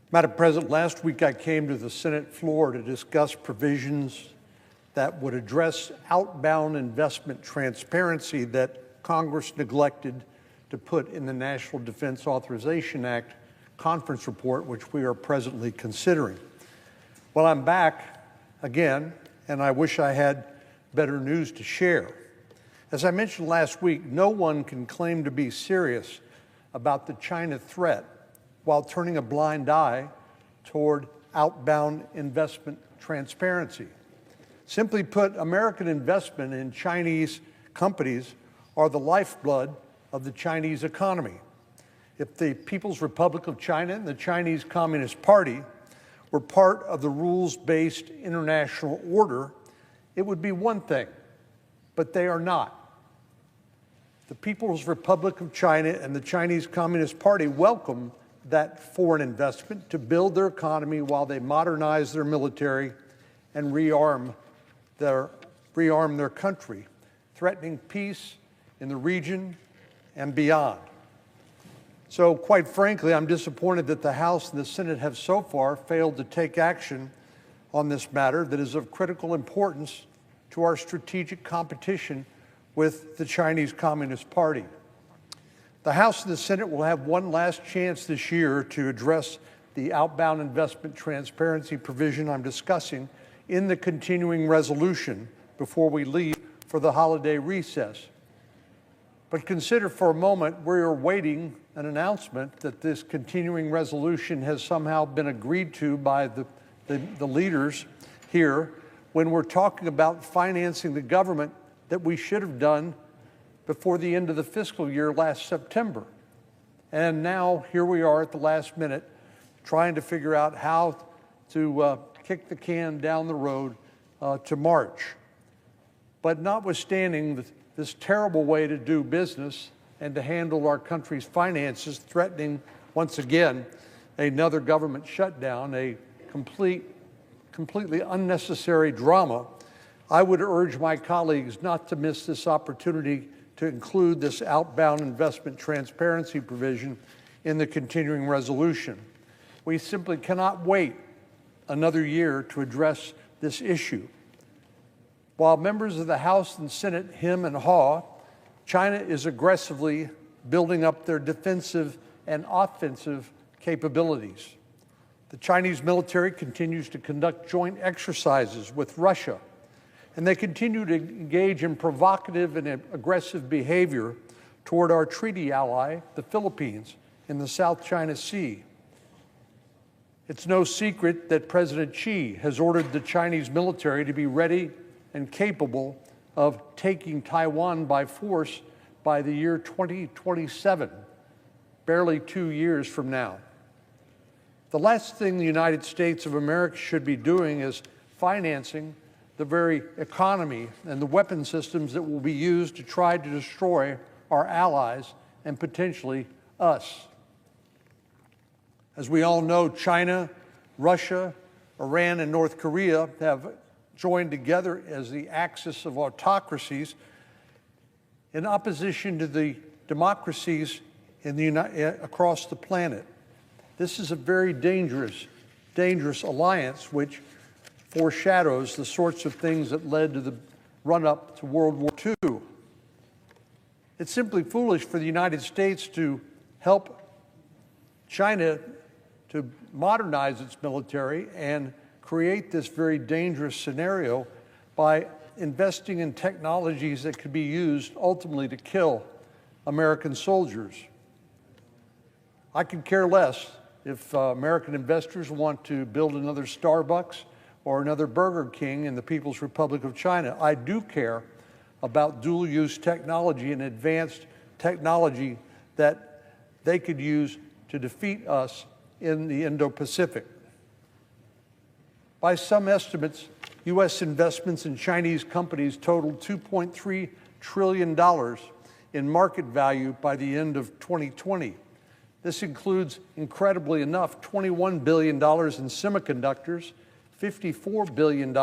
Madam President, last week I came to the Senate floor to discuss provisions that would address outbound investment transparency that Congress neglected to put in the National Defense Authorization Act conference report, which we are presently considering. Well, I'm back again, and I wish I had better news to share. As I mentioned last week, no one can claim to be serious about the China threat while turning a blind eye toward outbound investment transparency. Simply put, American investment in Chinese companies are the lifeblood of the Chinese economy. If the People's Republic of China and the Chinese Communist Party were part of the rules-based international order, it would be one thing, but they are not. The People's Republic of China and the Chinese Communist Party welcome that foreign investment to build their economy while they modernize their military and rearm their country, threatening peace in the region and beyond. So, quite frankly, I'm disappointed that the House and the Senate have so far failed to take action on this matter that is of critical importance to our strategic competition with the Chinese Communist Party. The House and the Senate will have one last chance this year to address the outbound investment transparency provision I'm discussing in the continuing resolution before we leave for the holiday recess. But consider for a moment we are awaiting an announcement that this continuing resolution has somehow been agreed to by the leaders here when we're talking about financing the government that we should have done before the end of the fiscal year last September. And now here we are at the last minute trying to figure out how to kick the can down the road to March. But notwithstanding this terrible way to do business and to handle our country's finances, threatening once again another government shutdown, a completely unnecessary drama, I would urge my colleagues not to miss this opportunity to include this outbound investment transparency provision in the continuing resolution. We simply cannot wait another year to address this issue. While members of the House and Senate hem and haw, China is aggressively building up their defensive and offensive capabilities. The Chinese military continues to conduct joint exercises with Russia, and they continue to engage in provocative and aggressive behavior toward our treaty ally, the Philippines, in the South China Sea. It's no secret that President Xi has ordered the Chinese military to be ready and capable of taking Taiwan by force by the year 2027, barely 2 years from now. The last thing the United States of America should be doing is financing the very economy and the weapon systems that will be used to try to destroy our allies and potentially us. As we all know, China, Russia, Iran, and North Korea have joined together as the axis of autocracies in opposition to the democracies across the planet. This is a very dangerous alliance which foreshadows the sorts of things that led to the run-up to World War II. It's simply foolish for the United States to help China to modernize its military and create this very dangerous scenario by investing in technologies that could be used ultimately to kill American soldiers. I could care less if American investors want to build another Starbucks or another Burger King in the People's Republic of China. I do care about dual-use technology and advanced technology that they could use to defeat us in the Indo-Pacific. By some estimates, U.S. investments in Chinese companies totaled $2.3 trillion in market value by the end of 2020. This includes, incredibly enough, $21 billion in semiconductors, $54 billion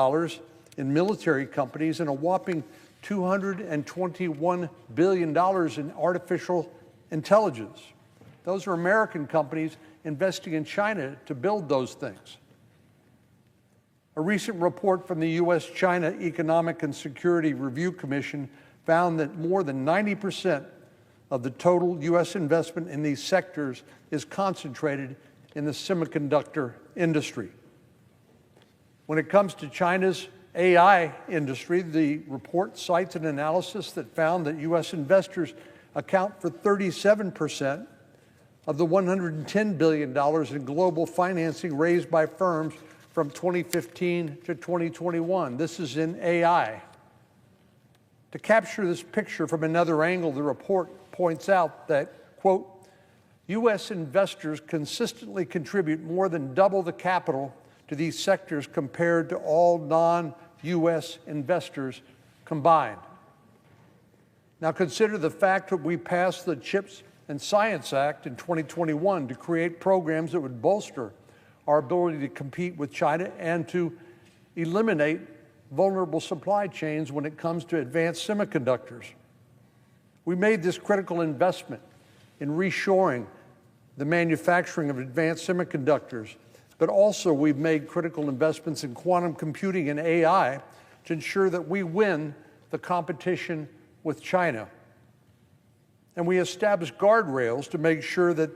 in military companies, and a whopping $221 billion in artificial intelligence. Those are American companies investing in China to build those things. A recent report from the U.S.-China Economic and Security Review Commission found that more than 90% of the total U.S. investment in these sectors is concentrated in the semiconductor industry. When it comes to China's AI industry, the report cites an analysis that found that U.S. investors account for 37% of the $110 billion in global financing raised by firms from 2015 to 2021. This is in AI. To capture this picture from another angle, the report points out that, quote, U.S. investors consistently contribute more than double the capital to these sectors compared to all non-U.S. investors combined. Now consider the fact that we passed the CHIPS and Science Act in 2021 to create programs that would bolster our ability to compete with China and to eliminate vulnerable supply chains when it comes to advanced semiconductors. We made this critical investment in reshoring the manufacturing of advanced semiconductors, but also we've made critical investments in quantum computing and AI to ensure that we win the competition with China. And we established guardrails to make sure that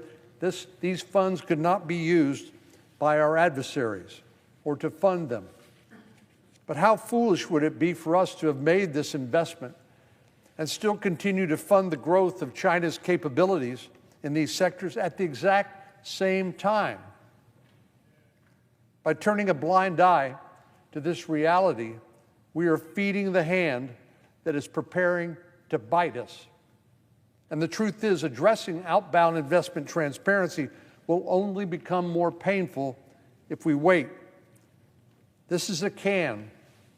these funds could not be used by our adversaries or to fund them. But how foolish would it be for us to have made this investment and still continue to fund the growth of China's capabilities in these sectors at the exact same time? By turning a blind eye to this reality, we are feeding the hand that is preparing to bite us. And the truth is, addressing outbound investment transparency will only become more painful if we wait. This is a can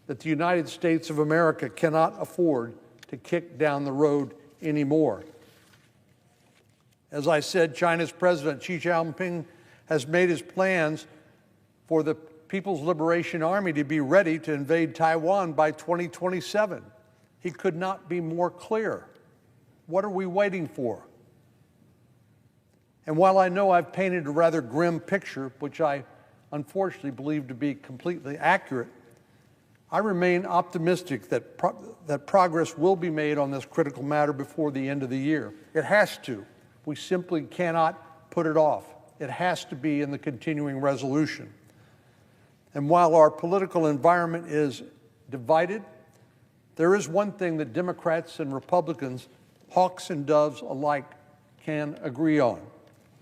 that the United States of America cannot afford to kick down the road anymore. As I said, China's President Xi Jinping has made his plans for the People's Liberation Army to be ready to invade Taiwan by 2027. He could not be more clear. What are we waiting for? And while I know I've painted a rather grim picture, which I unfortunately believe to be completely accurate, I remain optimistic that progress will be made on this critical matter before the end of the year. It has to. We simply cannot put it off. It has to be in the continuing resolution. And while our political environment is divided, there is one thing that Democrats and Republicans, hawks and doves alike, can agree on,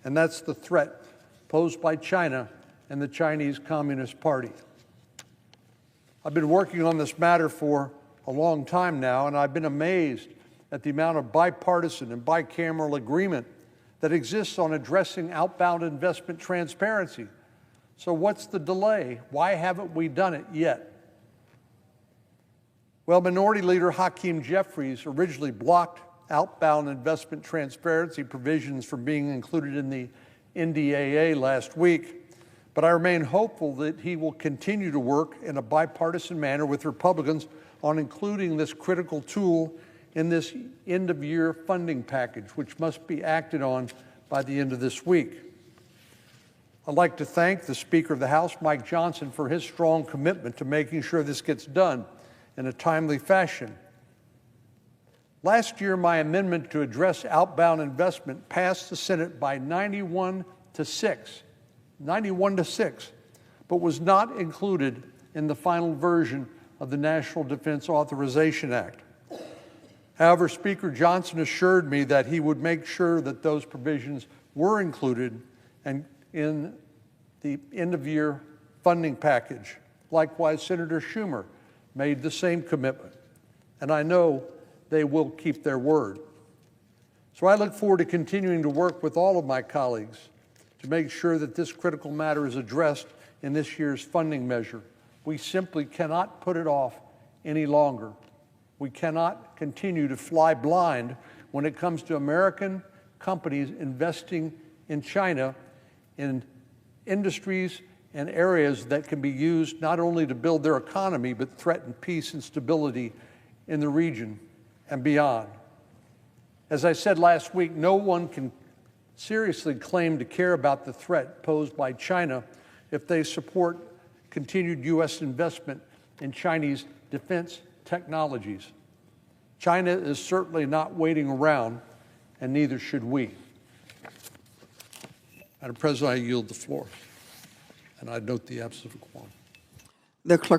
and that's the threat posed by China and the Chinese Communist Party. I've been working on this matter for a long time now, and I've been amazed at the amount of bipartisan and bicameral agreement that exists on addressing outbound investment transparency. So what's the delay? Why haven't we done it yet? Well, Minority Leader Hakeem Jeffries originally blocked outbound investment transparency provisions from being included in the NDAA last week, but I remain hopeful that he will continue to work in a bipartisan manner with Republicans on including this critical tool in this end-of-year funding package, which must be acted on by the end of this week. I'd like to thank the Speaker of the House, Mike Johnson, for his strong commitment to making sure this gets done in a timely fashion. Last year, my amendment to address outbound investment passed the Senate by 91 to 6, but was not included in the final version of the National Defense Authorization Act. However, Speaker Johnson assured me that he would make sure that those provisions were included and in the end-of-year funding package. Likewise, Senator Schumer made the same commitment, and I know they will keep their word. So I look forward to continuing to work with all of my colleagues to make sure that this critical matter is addressed in this year's funding measure. We simply cannot put it off any longer. We cannot continue to fly blind when it comes to American companies investing in China in industries and areas that can be used not only to build their economy, but threaten peace and stability in the region and beyond. As I said last week, no one can seriously claim to care about the threat posed by China if they support continued U.S. investment in Chinese defense technologies. China is certainly not waiting around, and neither should we. Madam President, I yield the floor, and I note the absence of a quorum. The clerk